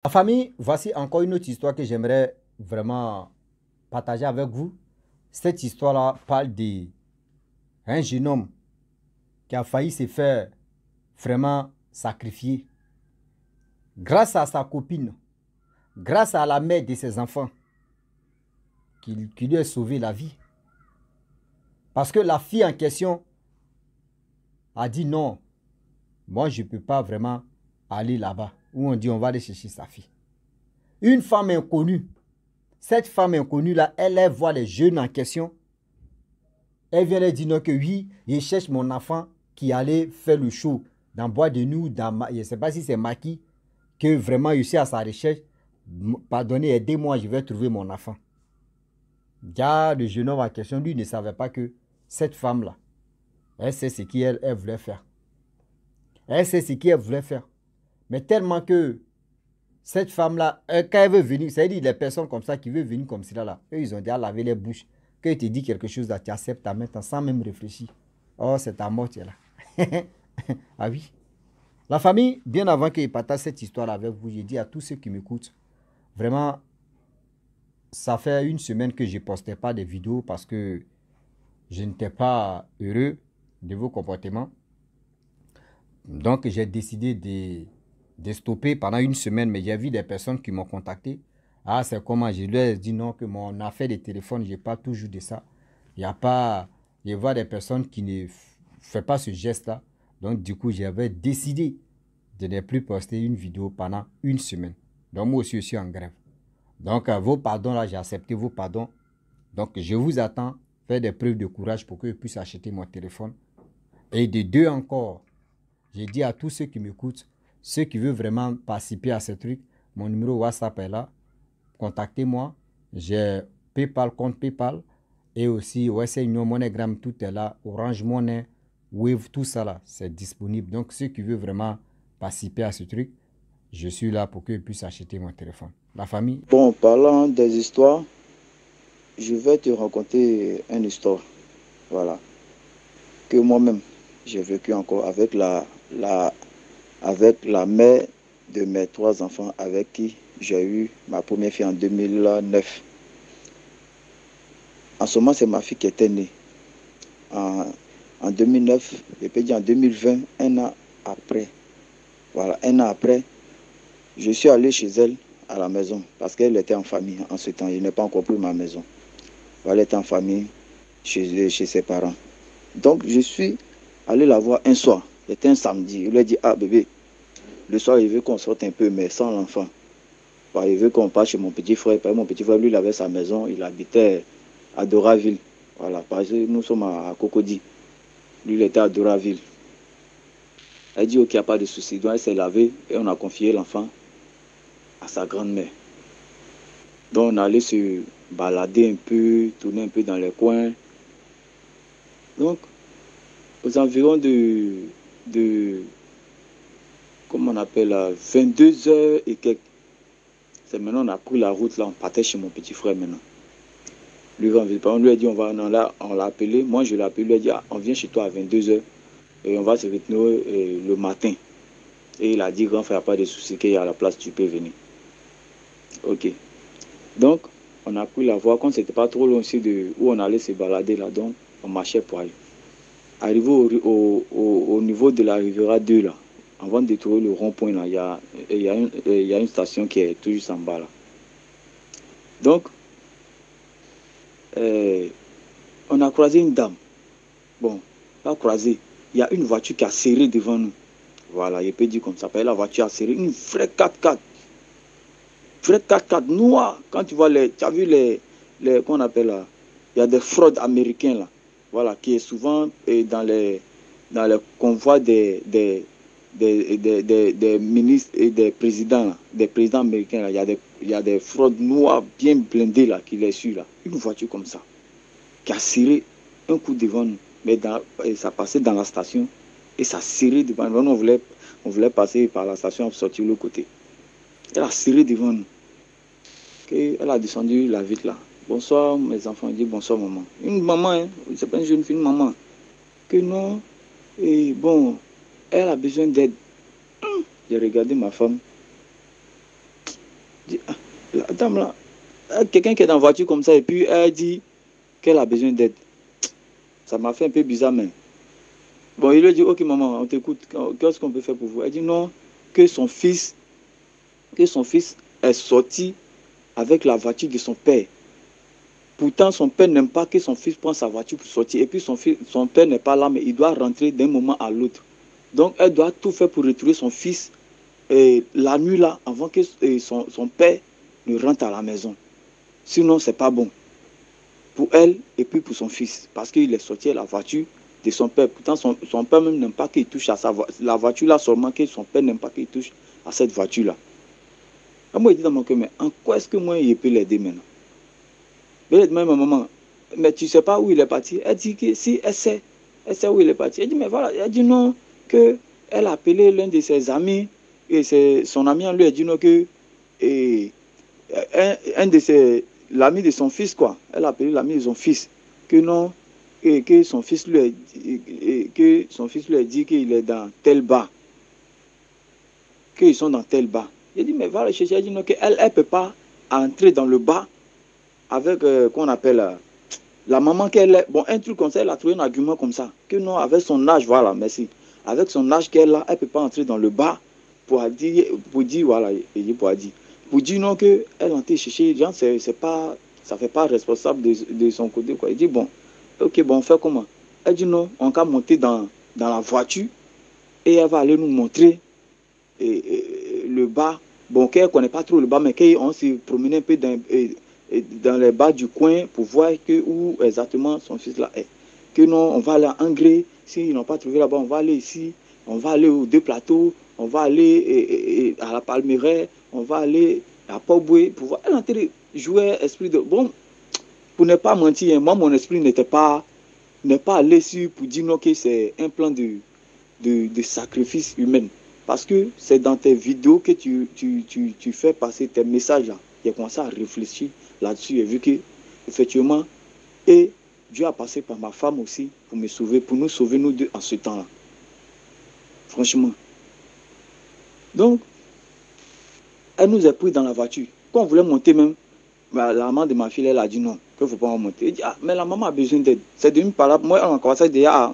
Ma famille, voici encore une autre histoire que j'aimerais vraiment partager avec vous. Cette histoire-là parle d'un jeune homme qui a failli se faire vraiment sacrifier grâce à sa copine, grâce à la mère de ses enfants qui lui a sauvé la vie. Parce que la fille en question a dit non, moi je ne peux pas vraiment aller là-bas où on dit on va aller chercher sa fille. Une femme inconnue, cette femme inconnue-là, elle voit les jeunes en question. Elle vient leur dire non que oui, je cherche mon enfant qui allait faire le show dans Bois de Nuit, je ne sais pas si c'est Maki, que vraiment je suis à sa recherche. Pardonnez, aidez-moi, je vais trouver mon enfant. Déjà, le jeune homme en question, lui, ne savait pas que cette femme-là, elle sait ce qu'elle voulait faire. Elle sait ce qu'elle voulait faire. Mais tellement que cette femme-là, quand elle veut venir, c'est-à-dire les personnes comme ça qui veulent venir comme cela, là, eux, ils ont déjà lavé les bouches. Quand il te dit quelque chose, là, tu acceptes ta main sans même réfléchir. Oh, c'est ta mort, tu es là. Ah oui. La famille, bien avant que je partage cette histoire avec vous, j'ai dit à tous ceux qui m'écoutent, vraiment, ça fait une semaine que je ne postais pas de vidéos parce que je n'étais pas heureux de vos comportements. Donc, j'ai décidé de stopper pendant une semaine, mais j'ai vu des personnes qui m'ont contacté. Ah, c'est comment? Je leur ai dit non, que mon affaire de téléphone, je n'ai pas toujours de ça. Il n'y a pas... Je vois des personnes qui ne font pas ce geste-là. Donc, du coup, j'avais décidé de ne plus poster une vidéo pendant une semaine. Donc, moi aussi, je suis en grève. Donc, vos pardons, là, j'ai accepté vos pardons. Donc, je vous attends. Faire des preuves de courage pour que je puisse acheter mon téléphone. Et de deux encore, j'ai dit à tous ceux qui m'écoutent, ceux qui veulent vraiment participer à ce truc, mon numéro WhatsApp est là. Contactez-moi. J'ai PayPal, compte PayPal. Et aussi, Western Union, MoneyGram, tout est là. Orange Money, Wave, tout ça là, c'est disponible. Donc, ceux qui veulent vraiment participer à ce truc, je suis là pour qu'ils puissent acheter mon téléphone. La famille. Bon, parlant des histoires, je vais te raconter une histoire, voilà, que moi-même, j'ai vécu encore avec avec la mère de mes 3 enfants avec qui j'ai eu ma première fille en 2009. En ce moment, c'est ma fille qui était née. En 2009, je peux dire en 2020, un an après. Voilà, un an après, je suis allé chez elle à la maison parce qu'elle était en famille en ce temps. Je n'ai pas encore pris ma maison. Elle était en famille chez ses parents. Donc, je suis allé la voir un soir. C'était un samedi. Je lui ai dit, ah bébé, le soir, il veut qu'on sorte un peu, mais sans l'enfant. Il veut qu'on parte chez mon petit frère. Mon petit frère, lui, il avait sa maison. Il habitait à Doraville. Voilà, parce que nous sommes à Cocody. Lui, il était à Doraville. Elle dit, ok, il n'y a pas de souci. Donc, elle s'est lavée et on a confié l'enfant à sa grand-mère. Donc, on allait se balader un peu, tourner un peu dans les coins. Donc, aux environs de comment on appelle là, 22h et quelques. C'est maintenant on a pris la route là, on partait chez mon petit frère maintenant. Lui, on lui a dit, on l'a appelé, moi je l'ai appelé, lui a dit, ah, on vient chez toi à 22h et on va se retrouver le matin. Et il a dit, grand frère, il n'y a pas de souci, qu'il y a la place, tu peux venir. Ok. Donc, on a pris la voie, quand c'était pas trop loin aussi de où on allait se balader là, donc on marchait pour aller. Arrivé au niveau de la Riviera 2 là, avant de trouver le rond-point là, il y a une station qui est tout juste en bas là. Donc, on a croisé une dame. Bon, pas croisé. Il y a une voiture qui a serré devant nous. Voilà, je peux dire comme ça. La voiture a serré. Une vraie 4x4. Vraie 4x4 noire. Quand tu vois tu as vu qu'on appelle là, il y a des fraudes américains là. Voilà, qui est souvent dans les convois des ministres et des présidents américains là. Il y a des fraudes noires bien blindées là qui les suivent là. Une voiture comme ça qui a serré un coup devant nous, mais ça passait dans la station et ça serré devant nous. On voulait passer par la station pour sortir de l'autre côté. Elle a serré devant nous. Elle a descendu la vitre là. Bonsoir mes enfants, elle dit bonsoir maman. Une maman, hein, c'est pas une jeune fille, une maman. Que non, et bon, elle a besoin d'aide. J'ai regardé ma femme. Je dis, ah, la dame là, quelqu'un qui est dans la voiture comme ça, et puis elle dit qu'elle a besoin d'aide. Ça m'a fait un peu bizarre, mais... Bon, il lui dit, ok maman, on t'écoute, qu'est-ce qu'on peut faire pour vous? Elle dit non, que son fils est sorti avec la voiture de son père. Pourtant, son père n'aime pas que son fils prenne sa voiture pour sortir. Et puis, son père n'est pas là, mais il doit rentrer d'un moment à l'autre. Donc, elle doit tout faire pour retrouver son fils la nuit là, avant que son père ne rentre à la maison. Sinon, ce n'est pas bon pour elle et puis pour son fils. Parce qu'il est sorti à la voiture de son père. Pourtant, son père même n'aime pas qu'il touche à la voiture là, seulement que son père n'aime pas qu'il touche à cette voiture là. Et moi, je dis dans mon cœur, mais en quoi est-ce que moi, je peux l'aider maintenant? Elle dit, mais maman, mais tu ne sais pas où il est parti. Elle dit que si elle sait où il est parti. Elle dit, mais voilà, elle dit non, qu'elle a appelé l'un de ses amis, et son ami en lui a dit non, que l'ami de son fils, quoi. Elle a appelé l'ami de son fils, que non, et que son fils lui a dit qu'il est dans tel bar, qu'ils sont dans tel bar. Elle dit, mais voilà, chercher. Elle dit non, qu'elle ne peut pas entrer dans le bar avec, qu'on appelle, la maman qu'elle est, bon, un truc comme ça, elle a trouvé un argument comme ça, que non, avec son âge, voilà, merci, avec son âge qu'elle a, elle ne peut pas entrer dans le bar pour dire voilà, pour dire non, qu'elle est entrée chercher, genre, ça ne fait pas responsable de son côté, quoi. Il dit, bon, ok, bon, on fait comment? Elle dit non, on va monter dans la voiture et elle va aller nous montrer le bar, bon, qu'elle ne connaît pas trop le bar, mais qu'on s'est promené un peu dans les bars du coin pour voir où exactement son fils là est. Que non, on va aller à Angré, s'ils n'ont pas trouvé là-bas, on va aller ici, on va aller aux Deux Plateaux, on va aller à la Palmeraie, on va aller à Port-Boué, pour voir. Elle est en train de jouer esprit de... Bon, pour ne pas mentir, moi, mon esprit n'est pas allé sur pour dire non que c'est un plan de sacrifice humain. Parce que c'est dans tes vidéos que tu fais passer tes messages là. J'ai commencé à réfléchir là-dessus et vu que, effectivement, et Dieu a passé par ma femme aussi pour me sauver, pour nous sauver nous deux en ce temps-là. Franchement. Donc, elle nous a pris dans la voiture. Quand on voulait monter même, la maman de ma fille, elle a dit non, qu'il ne faut pas monter. Elle dit, ah, mais la maman a besoin d'aide. C'est devenu par là. Moi, on a commencé à dire, ah,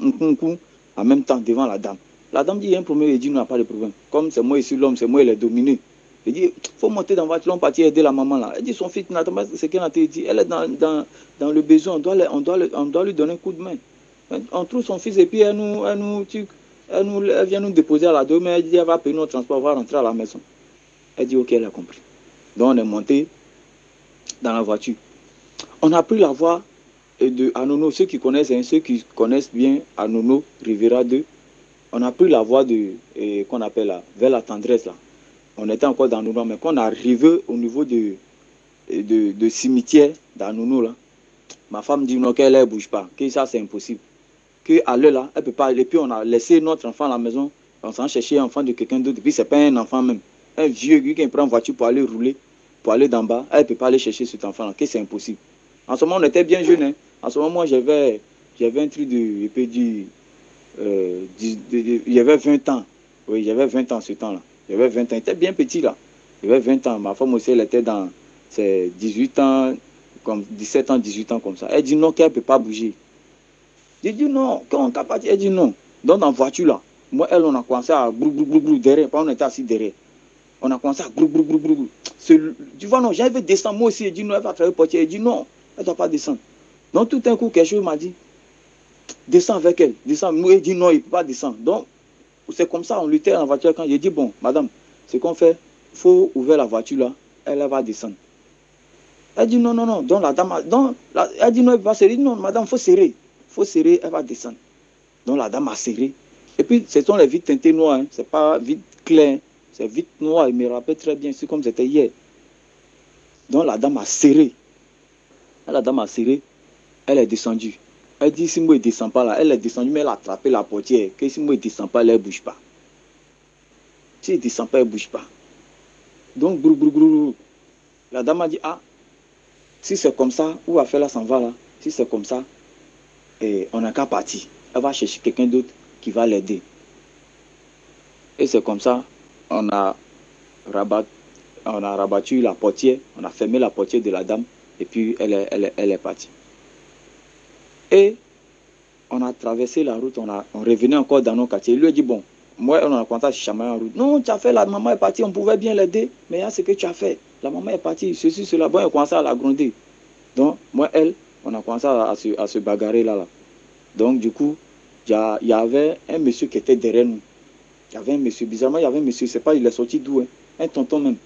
en même temps, devant la dame. La dame dit, il y a un problème, elle dit, non, pas de problème. Comme c'est moi ici, l'homme, c'est moi, il est dominé. Elle dit, il faut monter dans la voiture, on partit aider la maman là. Elle dit, son fils n'attend pas ce qu'elle a dit. Elle est dans le besoin, on doit lui donner un coup de main. On trouve son fils et puis elle vient nous déposer à la dame, elle dit, elle va payer notre transport, on va rentrer à la maison. Elle dit, ok, elle a compris. Donc on est monté dans la voiture. On a pris la voie de Anono, ceux qui connaissent bien Anono, Rivera 2. On a pris la voie qu'on appelle là, vers la tendresse là. On était encore dans Anono, mais quand on est arrivé au niveau de cimetière d'Anono là, ma femme dit non, qu'elle ne bouge pas, que ça c'est impossible. Qu'à l'heure là, elle ne peut pas. Et puis on a laissé notre enfant à la maison, on s'en cherchait un enfant de quelqu'un d'autre, et puis c'est pas un enfant même. Un vieux qui prend une voiture pour aller rouler, pour aller d'en bas, elle ne peut pas aller chercher cet enfant là, que c'est impossible. En ce moment, on était bien jeunes. Hein. En ce moment, moi, j'avais un truc de, il y avait 20 ans. Oui, j'avais 20 ans ce temps-là. J'avais 20 ans. J'étais bien petit là. J'avais 20 ans. Ma femme aussi, elle était dans ses 18 ans, comme 17 ans, 18 ans comme ça. Elle dit non, qu'elle ne peut pas bouger. J'ai dit non, quand on t'a parti, elle dit non. Donc dans la voiture là, moi, elle, on a commencé à brou derrière. On était assis derrière. On a commencé à brou. Tu vois, non, j'avais descendu moi aussi. Elle dit non, elle va travailler portier. Elle dit non, elle ne doit pas descendre. Donc tout d'un coup, quelque chose m'a dit, descends avec elle. Descends. Moi, elle dit non, il ne peut pas descendre. Donc, c'est comme ça, on luttait dans la voiture. Quand j'ai dit, bon, madame, ce qu'on fait, il faut ouvrir la voiture là, elle va descendre. Elle dit non. Donc la dame, elle dit non, elle va serrer. Non, madame, il faut serrer. Il faut serrer, elle va descendre. Donc la dame a serré. Et puis, ce sont les vitres teintées noires. Hein. Ce n'est pas vitre clair. C'est vitre noire. Il me rappelle très bien. C'est comme c'était hier. Donc la dame a serré. La dame a serré. Elle est descendue. Elle dit, si moi, il ne descend pas là, elle est descendue, mais elle a attrapé la portière. Que si moi, il ne descend pas, elle ne bouge pas. Si il ne descend pas, elle ne bouge pas. Donc, brou. La dame a dit, ah, si c'est comme ça, où a fait là, s'en va là. Si c'est comme ça, on n'a qu'à partir. Elle va chercher quelqu'un d'autre qui va l'aider. Et c'est comme ça, on a on a rabattu la portière, on a fermé la portière de la dame, et puis elle est partie. Et on a traversé la route, on revenait encore dans nos quartiers. Il lui a dit, bon, moi, on a commencé à chamailler en route. Non, tu as fait, la maman est partie, on pouvait bien l'aider, mais il y a ce que tu as fait. La maman est partie, ceci, cela. Bon, on a commencé à la gronder. Donc, moi, on a commencé à se bagarrer là. Donc, du coup, il y avait un monsieur qui était derrière nous. Il y avait un monsieur, bizarrement, il y avait un monsieur, c'est pas, il est sorti d'où, hein, un tonton même.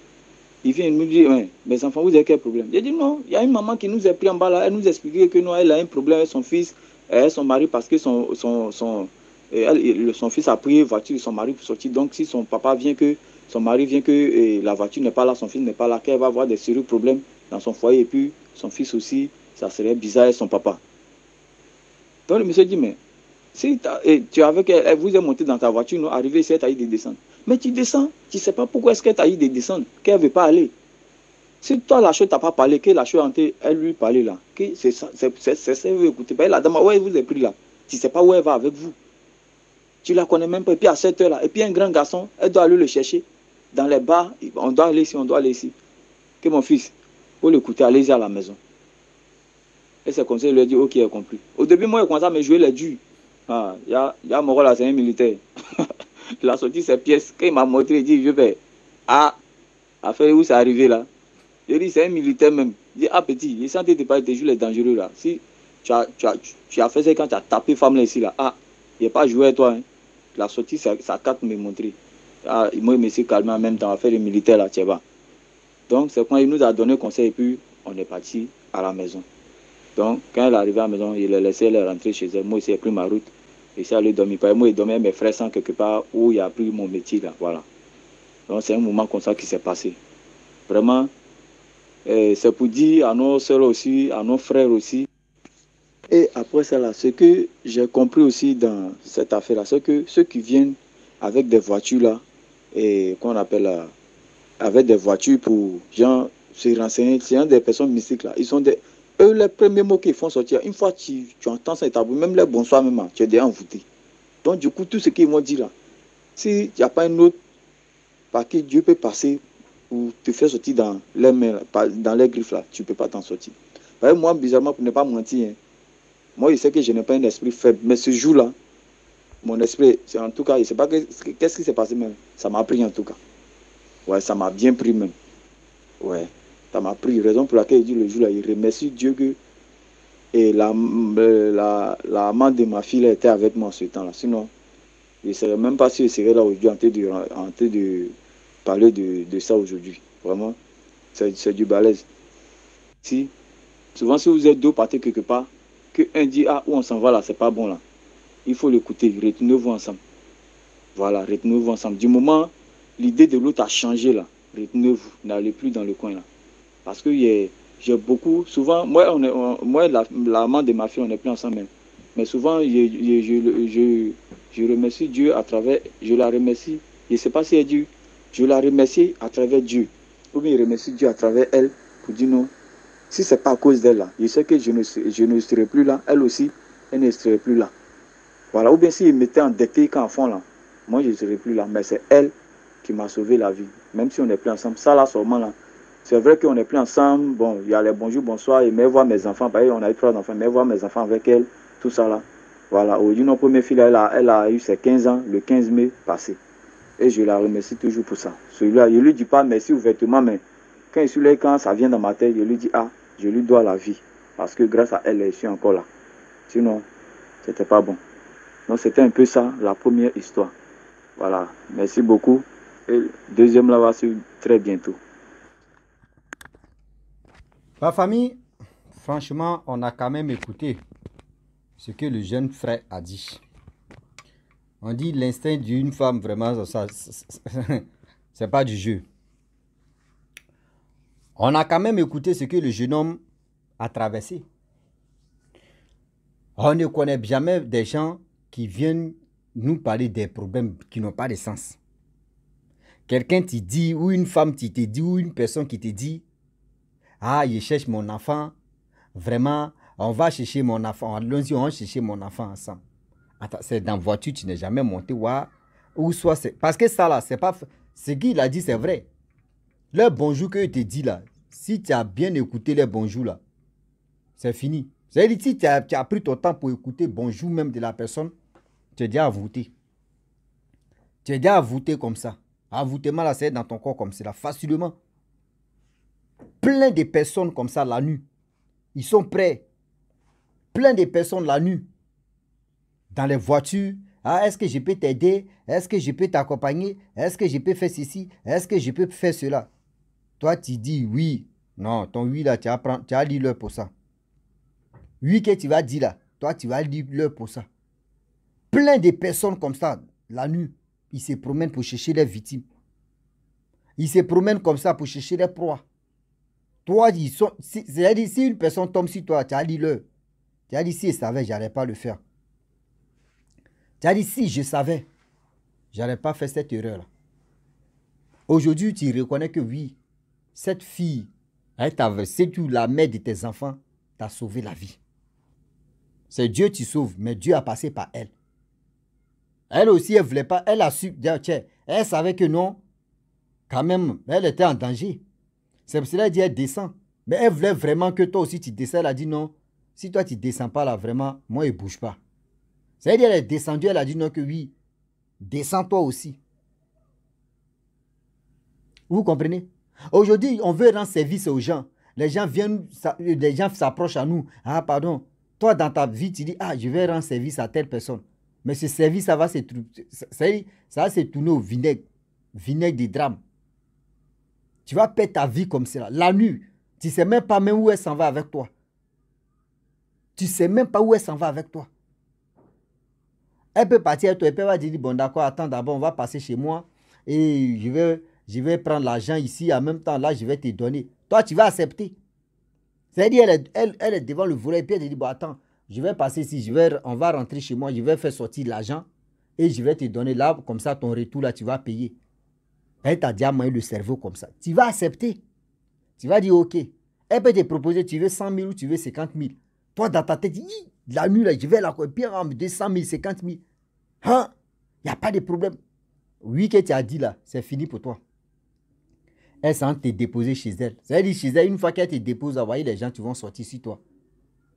Il vient nous dire, ouais, mes enfants, vous avez quel problème? J'ai dit, non, il y a une maman qui nous a pris en bas là, elle nous expliquait que non, elle a un problème avec son fils, son mari, parce que son fils a pris une voiture, son mari pour sortir. Donc, si son papa vient que, son mari vient que la voiture n'est pas là, son fils n'est pas là, qu'elle va avoir des sérieux problèmes dans son foyer, et puis son fils aussi, ça serait bizarre avec son papa. Donc, le monsieur dit, mais si tu es avec elle, vous êtes monté dans ta voiture, non, arrivé ici, elle t'a dit de descendre. Mais tu descends, tu ne sais pas pourquoi est-ce qu'elle t'a dit de descendre, qu'elle ne veut pas aller. Si toi, la chose t'a pas parlé, que la chose elle lui parlait là, que c'est ça, c'est vous écoutez pas. La dame, ouais, vous avez pris là. Tu ne sais pas où elle va avec vous. Tu la connais même pas. Et puis à cette heure-là, et puis un grand garçon, elle doit aller le chercher dans les bars. On doit aller ici, on doit aller ici. Que mon fils, vous l'écoutez, allez-y à la maison. Et c'est comme ça, il lui a dit, ok, il a compris. Au début, moi, il commençait à me jouer les durs. Ah, il y a mon rôle là, c'est un militaire. Il a sorti ses pièces. Quand il m'a montré, il dit, je vais. Ah, affaire où c'est arrivé là. Je dis, c'est un militaire même. Il dit, ah petit, il sentait de pas tes joues les dangereux là. Si tu as fait ça quand tu as tapé femme là ici là. Ah, il n'est pas joué avec toi. Hein. Il a sorti sa carte me montrer. Ah, moi, il me s'est calmé en même temps à faire le militaire là, tu vois. Donc, c'est quand il nous a donné conseil et puis on est parti à la maison. Donc, quand elle est arrivée à la maison, il a laissé elle rentrer chez elle. Moi, il s'est pris ma route. Et ça, allait dormir. Moi, il dormait mes frères sans quelque part où il a pris mon métier là. Voilà. Donc, c'est un moment comme ça qui s'est passé. Vraiment, c'est pour dire à nos soeurs aussi, à nos frères aussi. Et après ça, là, ce que j'ai compris aussi dans cette affaire-là, c'est que ceux qui viennent avec des voitures là, et qu'on appelle avec des voitures pour genre, se renseigner, c'est des personnes mystiques là, ils sont des. Eux, les premiers mots qu'ils font sortir, une fois tu entends ça, même les bonsoirs même, tu es déjà envoûté. Donc du coup, tout ce qu'ils vont dire là, s'il n'y a pas un autre par qui Dieu peut passer ou te faire sortir dans les mains, dans les griffes là, tu ne peux pas t'en sortir. Moi, bizarrement, pour ne pas mentir, hein, moi, je sais que je n'ai pas un esprit faible, mais ce jour-là, mon esprit, en tout cas, je ne sais pas qu'est-ce qui s'est passé même. Ça m'a pris en tout cas. Ouais, ça m'a bien pris même. Ouais, ça m'a pris. Raison pour laquelle il dit le jour-là, il remercie Dieu que et la maman de ma fille était avec moi ce temps-là. Sinon, je ne serais même pas si je serais là aujourd'hui en train de parler de ça aujourd'hui. Vraiment, c'est du balèze. Si, souvent, si vous êtes deux partis quelque part, que un dit, ah, où on s'en va là, c'est pas bon là. Il faut l'écouter, retenez-vous ensemble. Voilà, retenez-vous ensemble. Du moment, l'idée de l'autre a changé là, retenez-vous, n'allez plus dans le coin là. Parce que j'ai beaucoup, souvent, moi, la maman de ma fille, on n'est plus ensemble même. Mais souvent, je remercie Dieu à travers, je la remercie, je ne sais pas si elle dit, je la remercie à travers Dieu. Ou bien je remercie Dieu à travers elle pour dire non. Si ce n'est pas à cause d'elle là, je sais que je ne serai plus là, elle aussi, elle ne serait plus là. Voilà, ou bien s'il m'était endetté quand enfant là, moi je ne serais plus là, mais c'est elle qui m'a sauvé la vie, même si on n'est plus ensemble. Ça là, seulement là, c'est vrai qu'on n'est plus ensemble, bon, il y a les bonjours, bonsoir, et mais voir mes enfants, bah, on a eu 3 enfants, mais voir mes enfants avec elle, tout ça là. Voilà, aujourd'hui, notre première fille, elle a eu ses 15 ans, le 15 mai passé. Et je la remercie toujours pour ça. Celui-là, je ne lui dis pas merci ouvertement, mais quand ça vient dans ma tête, je lui dis, ah, je lui dois la vie. Parce que grâce à elle, je suis encore là. Sinon, c'était pas bon. Donc, c'était un peu ça, la première histoire. Voilà, merci beaucoup. Et deuxième, là, va suivre très bientôt. Ma famille, franchement, on a quand même écouté ce que le jeune frère a dit. On dit l'instinct d'une femme, vraiment, ça c'est pas du jeu. On a quand même écouté ce que le jeune homme a traversé. On ne connaît jamais des gens qui viennent nous parler des problèmes qui n'ont pas de sens. Quelqu'un te dit, ou une femme qui te dit, ou une personne qui te dit, ah, je cherche mon enfant, vraiment, on va chercher mon enfant, allons-y, on va chercher mon enfant ensemble. Attends, c'est dans la voiture, tu n'es jamais monté, ou soit c'est... Parce que ça là, c'est pas... Ce qu'il a dit, c'est vrai. Le bonjour que je te dis là, si tu as bien écouté les bonjours là, c'est fini. C'est-à-dire si tu as pris ton temps pour écouter bonjour même de la personne, tu es déjà avouté. Tu es déjà avouté comme ça. Avoutement là, c'est dans ton corps comme ça, facilement. Plein de personnes comme ça la nuit. Ils sont prêts. Plein de personnes la nuit. Dans les voitures. Ah, est-ce que je peux t'aider? Est-ce que je peux t'accompagner? Est-ce que je peux faire ceci? Est-ce que je peux faire cela? Toi, tu dis oui. Non, ton oui là, tu as dit l'heure pour ça. Oui que tu vas dire là. Toi, tu vas dire l'heure pour ça. Plein de personnes comme ça, la nuit, ils se promènent pour chercher les victimes. Ils se promènent comme ça pour chercher les proies. Toi, c'est-à-dire, si une personne tombe sur toi, tu as dit l'heure. Tu as dit, si je savais, je n'allais pas le faire. Tu as dit, si je savais, je n'allais pas faire cette erreur-là. Aujourd'hui, tu reconnais que oui, cette fille, c'est tout la mère de tes enfants, t'a sauvé la vie. C'est Dieu qui sauve, mais Dieu a passé par elle. Elle aussi, elle ne voulait pas, elle a su, tiens, elle savait que non, quand même, elle était en danger. C'est pour cela qu'elle dit, elle descend. Mais elle voulait vraiment que toi aussi, tu descends. Elle a dit non, si toi, tu ne descends pas là, vraiment, moi, il ne bouge pas. C'est-à-dire qu'elle est descendue, elle a dit non, que oui, descends toi aussi. Vous comprenez? Aujourd'hui, on veut rendre service aux gens. Les gens viennent, les gens s'approchent à nous. Ah, pardon. Toi, dans ta vie, tu dis, ah, je vais rendre service à telle personne. Mais ce service, ça va se tourner au vinaigre. Vinaigre des drames. Tu vas perdre ta vie comme cela. La nuit, tu ne sais même pas même où elle s'en va avec toi. Tu ne sais même pas où elle s'en va avec toi. Elle peut partir, elle peut dire, bon d'accord, attends d'abord, on va passer chez moi et je vais prendre l'argent ici, en même temps là, je vais te donner. Toi, tu vas accepter. C'est-à-dire, elle est devant le volet et puis elle dit, bon attends, je vais passer ici, on va rentrer chez moi, je vais faire sortir l'argent et je vais te donner là, comme ça, ton retour là, tu vas payer. Elle t'a déjà maillé le cerveau comme ça. Tu vas accepter. Tu vas dire, ok. Elle peut te proposer, tu veux 100 000 ou tu veux 50 000. Toi, dans ta tête, la nuit, là, je vais la copier en 200 000, 50 000. Hein? Il n'y a pas de problème. Oui, que tu as dit là, c'est fini pour toi. Elle s'en te déposer chez elle. C'est-à-dire, chez elle, une fois qu'elle te dépose, vous voyez, les gens qui vont sortir sur toi.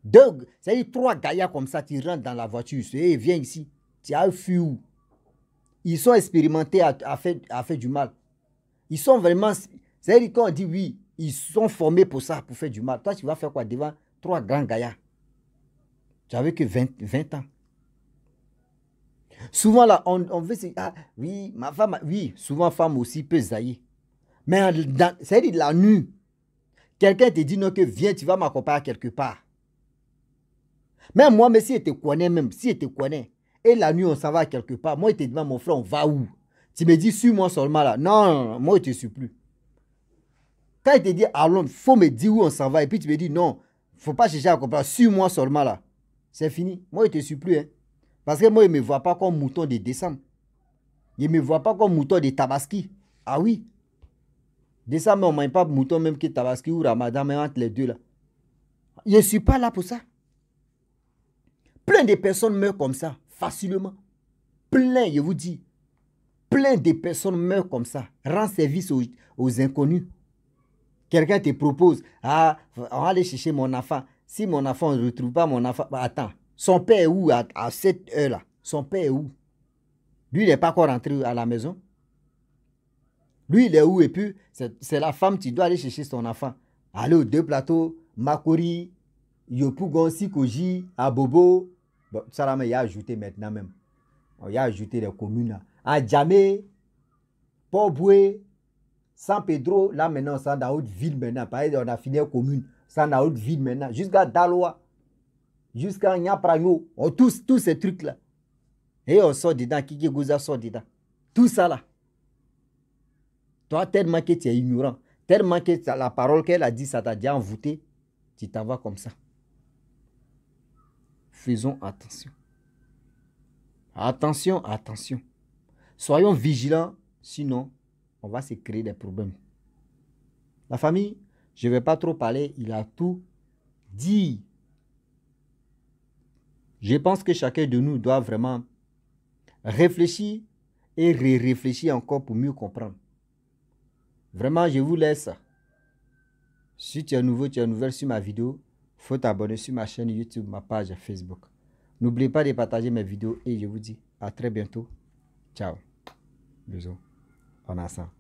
Deux, c'est-à-dire 3 gaillards comme ça, tu rentres dans la voiture. Hey, viens ici. Tu as fui où? Ils sont expérimentés à faire du mal. Ils sont vraiment... C'est-à-dire, quand on dit oui, ils sont formés pour ça, pour faire du mal. Toi, tu vas faire quoi devant 3 grands gaillards? Tu n'avais que 20 ans. Souvent, là, on veut se dire, ah, oui, ma femme, oui, souvent, femme aussi peut zailler. Mais c'est-à-dire, la nuit, quelqu'un te dit non, que viens, tu vas m'accompagner quelque part. Même moi, mais si je te connais, et la nuit, on s'en va quelque part, moi, je te demande, mon frère, on va où? Tu me dis, suis-moi seulement là. Non, moi, je ne te suis plus. Quand il te dit, allons, il faut me dire où on s'en va, et puis tu me dis, non, il ne faut pas chercher à comprendre, suis-moi seulement là. C'est fini. Moi, je ne te suis plus. Hein. Parce que moi, il ne me voit pas comme mouton de décembre. Il ne me voit pas comme mouton de tabaski. Ah oui. Décembre, on ne mange pas mouton même que tabaski ou ramadan, mais entre les deux là. Je ne suis pas là pour ça. Plein de personnes meurent comme ça, facilement. Plein, je vous dis. Plein de personnes meurent comme ça. Rends service aux inconnus. Quelqu'un te propose, ah, on va aller chercher mon enfant. Si mon enfant ne retrouve pas mon enfant, bah, attends, son père est où à cette heure-là? Son père est où? Lui, il n'est pas encore rentré à la maison. Lui, il est où? Et puis, c'est la femme qui doit aller chercher son enfant. Aller aux 2 plateaux, Makori, Yopougon, Sikoji, Abobo. Bon, ça là, mais il a ajouté maintenant même. Il a ajouté les communes là. À Djamé, Port-Boué, San Pedro, là maintenant, c'est dans haute ville maintenant. Par exemple, on a fini les communes. C'est dans haute ville maintenant. Jusqu'à Daloa, jusqu'à Nyapragno. Tous ces trucs-là. Et on sort dedans. Kiki Gouza sort dedans. Tout ça là. Toi, tellement que tu es ignorant. Tellement que la parole qu'elle a dit, ça t'a déjà envoûté. Tu t'en vas comme ça. Faisons attention. Attention, attention. Soyons vigilants. Sinon, on va se créer des problèmes. La famille, je ne vais pas trop parler, il a tout dit. Je pense que chacun de nous doit vraiment réfléchir et réfléchir encore pour mieux comprendre. Vraiment, je vous laisse. Si tu es nouveau, tu es nouvelle sur ma vidéo, il faut t'abonner sur ma chaîne YouTube, ma page Facebook. N'oubliez pas de partager mes vidéos et je vous dis à très bientôt. Ciao. Bisous. On a ça.